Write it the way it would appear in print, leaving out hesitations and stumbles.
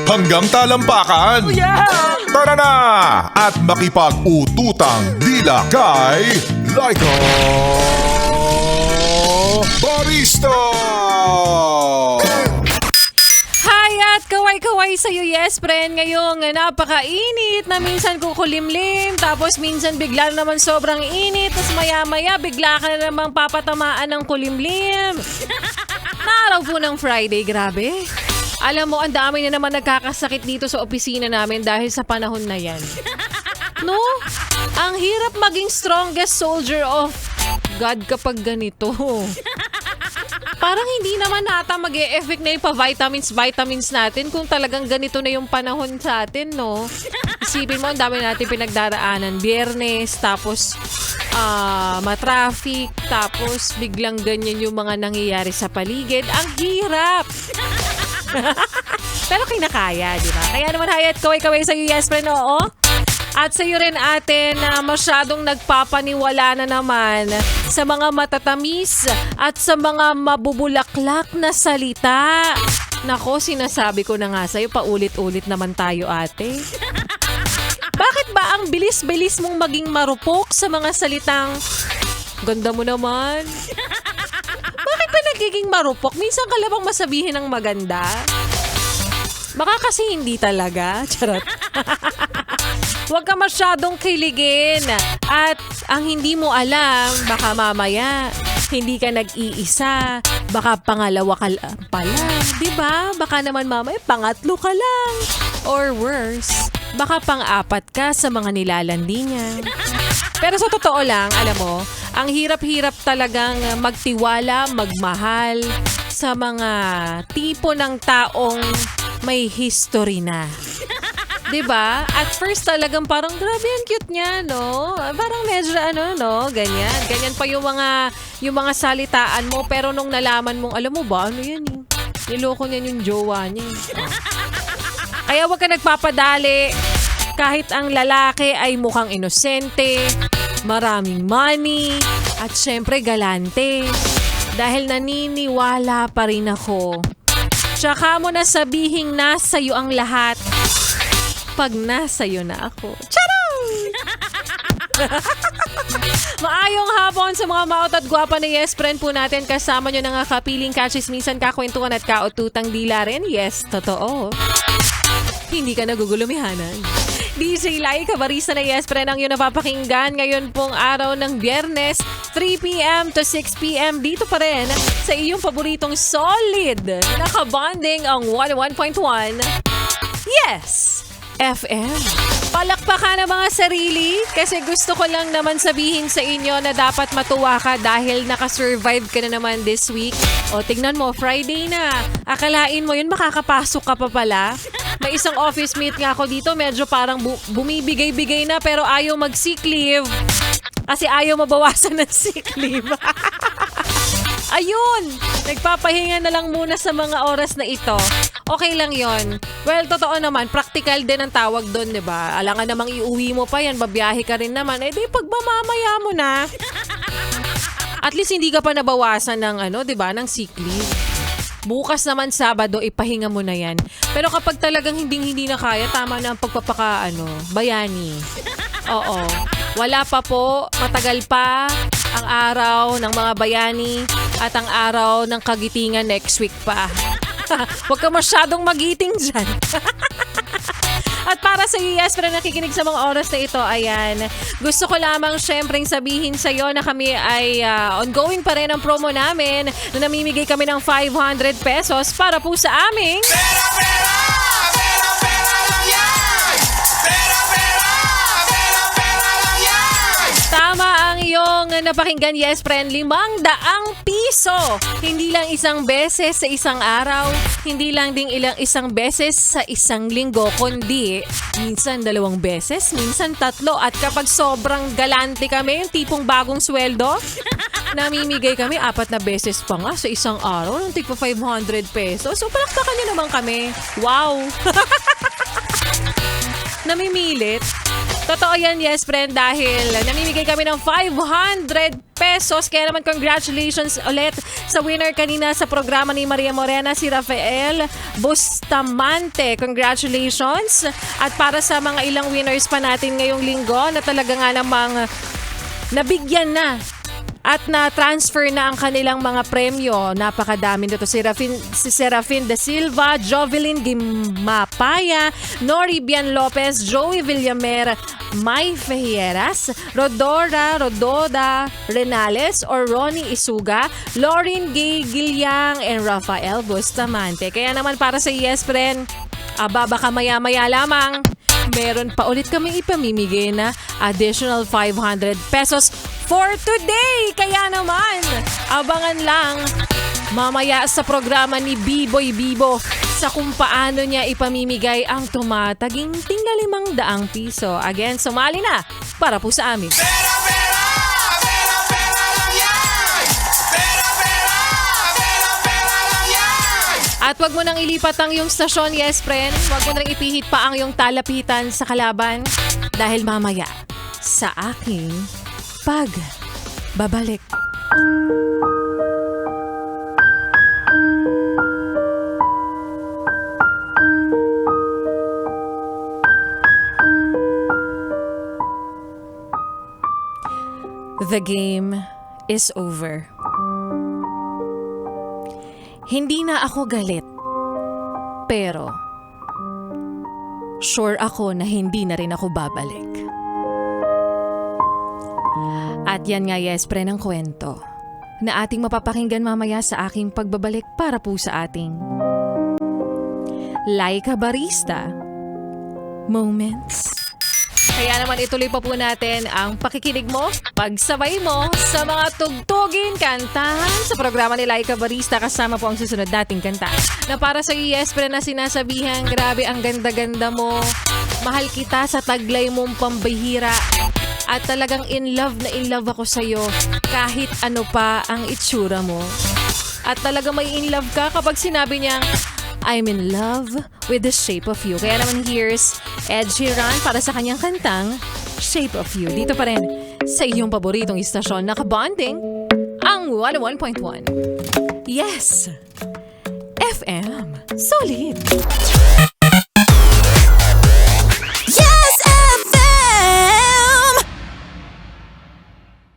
Hanggang talampakan. Yeah! Tara na! At makipag-ututang dila kay Laika Barista! Hi at kaway-kaway sa'yo, yes friend. Ngayong napakainit na minsan kukulimlim, tapos minsan bigla naman sobrang init, tapos maya-maya bigla ka na namang papatamaan ng kulimlim. Naaraw po ng Friday, grabe. Alam mo, ang dami na naman nagkakasakit dito sa opisina namin dahil sa panahon na yan. No? Ang hirap maging strongest soldier of God kapag ganito. Parang hindi naman nata mag-e-effect na yung vitamins natin kung talagang ganito na yung panahon sa atin, no? Isipin mo, ang dami natin pinagdaraanan. Biyernes, tapos matraffic, tapos biglang ganyan yung mga nangyayari sa paligid. Ang hirap! Pero kinakaya, di ba? Kaya naman, hayat, kaway-kaway sa'yo, yes friend, oo? At sa'yo rin atin na masyadong nagpapaniwala na naman sa mga matatamis at sa mga mabubulaklak na salita. Nako, sinasabi ko na nga sa'yo, paulit-ulit naman tayo, ate. Bakit ba ang bilis-bilis mong maging marupok sa mga salitang ganda mo naman? Bakit ba nagiging marupok? Minsan ka lang bang masabihin ng maganda? Baka kasi hindi talaga. Charot. Huwag ka masyadong kiligin. At ang hindi mo alam, baka mamaya hindi ka nag-iisa. Baka pangalawa ka pala. Diba? Baka naman mamaya pangatlo ka lang. Or worse, baka pang-apat ka sa mga nilalandi niya. Pero sa totoo lang, alam mo, ang hirap-hirap talagang magtiwala, magmahal sa mga tipo ng taong may history na. 'Di ba? At first talagang parang grabe ang cute niya, no? Parang medyo no, ganyan. Ganyan pa yung mga salitaan mo, pero nung nalaman mong, alam mo ba, ano 'yan eh? Niloko niya yung jowa niya. Kaya wag ka nagpapadali. Kahit ang lalaki ay mukhang inosente, maraming money, at syempre galante. Dahil naniniwala pa rin ako. Tsaka mo na sabihing nasa'yo ang lahat pag nasa'yo na ako. Charot! Maayong hapon sa mga maot at gwapa na yes friend po natin. Kasama nyo na nga kapiling kachismisan, kakwentuhan at kaututang dila rin. Yes, totoo. Hindi ka nagugulumihanan. DJ Laika Barista na yes friend ang iyong napapakinggan ngayon pong araw ng Biyernes, 3 p.m. to 6 p.m. dito pa rin sa iyong paboritong solid. Nakabonding ang 101.1 Yes! FM. Palakpakan ang mga sarili kasi gusto ko lang naman sabihin sa inyo na dapat matuwa ka dahil nakasurvive ka na naman this week. O tignan mo, Friday na. Akalain mo yun, makakapasok ka pa pala. May isang office mate nga ako dito, medyo parang bumibigay-bigay na pero ayaw mag-sick leave. Kasi ayaw mabawasan ng sick leave. Ayun! Nagpapahinga na lang muna sa mga oras na ito. Okay lang yon. Well, totoo naman, practical din ang tawag doon, di ba? Alangan namang iuwi mo pa yan, babiyahe ka rin naman. Eh di, pagmamamaya mo na. At least hindi ka pa nabawasan ng di ba, ng sick leave. Bukas naman Sabado, ipahinga mo na yan. Pero kapag talagang hindi na kaya, tama na ang bayani. Oo. Wala pa po, matagal pa ang araw ng mga bayani at ang araw ng kagitingan next week pa. Huwag ka masyadong magiting dyan. At para sa iyo, yes, pero nakikinig sa mga oras na ito, ayan, gusto ko lamang syempreng sabihin sa iyo na kami ay ongoing pa rin ang promo namin na namimigay kami ng 500 pesos para po sa aming Pera lang yan! Pera lang yan! Tama ang iyong napakinggan, yes friend, 500 piso. Hindi lang isang beses sa isang araw, hindi lang ding isang beses sa isang linggo, kundi minsan 2 beses, minsan 3. At kapag sobrang galante kami, yung tipong bagong sweldo, namimigay kami 4 na beses pa nga sa isang araw ng tigpa 500 pesos. So palakpakan nyo naman kami. Wow! Namimilit? Totoo yan, yes friend, dahil namimigay kami ng 500 pesos. Kaya naman congratulations ulit sa winner kanina sa programa ni Maria Morena, si Rafael Bustamante. Congratulations. At para sa mga ilang winners pa natin ngayong linggo na talaga nga namang nabigyan na at na-transfer na ang kanilang mga premyo. Napakadami nito. Si Serafin De Silva, Jovelyn Gimapaya, Nori Bian Lopez, Joey Villamer, May Fehieras, Rododa Renales or Ronnie Isuga, Lauren Gay Gilyang, and Rafael Bustamante. Kaya naman para sa Yes Friend, baka maya-maya lamang, meron pa ulit kami ipamimigay na additional 500 pesos for today. Kaya naman, abangan lang mamaya sa programa ni Biboy Bibo sa kung paano niya ipamimigay ang tumataginting na 500 piso. Again, sumali na para po sa amin. Pera, pera! Pera, pera lang yan! Pera, pera! Pera, pera lang yan! At wag mo nang ilipat ang iyong stasyon, yes friend. Wag mo nang ipihit pa ang iyong talapitan sa kalaban. Dahil mamaya, sa aking pagbabalik. The game is over. Hindi na ako galit. Pero, sure ako na hindi na rin ako babalik. At yan nga, yes, pre, ng kwento na ating mapapakinggan mamaya sa aking pagbabalik para po sa ating Laika Barista Moments. Kaya naman ituloy pa po natin ang pakikinig mo, pagsabay mo sa mga tugtugin, kantahan sa programa ni Laika Barista kasama po ang susunod nating kanta. Na para sa iyo, yes, pre, na sinasabihan, grabe ang ganda-ganda mo, mahal kita sa taglay mong pambihira, at talagang in love ako sa'yo kahit ano pa ang itsura mo. At talagang may in love ka kapag sinabi niyang, I'm in love with the shape of you. Kaya naman here's Ed Sheeran para sa kanyang kantang Shape of You. Dito pa rin sa iyong paboritong istasyon na kabonding ang 101.1. Yes! FM. Solid!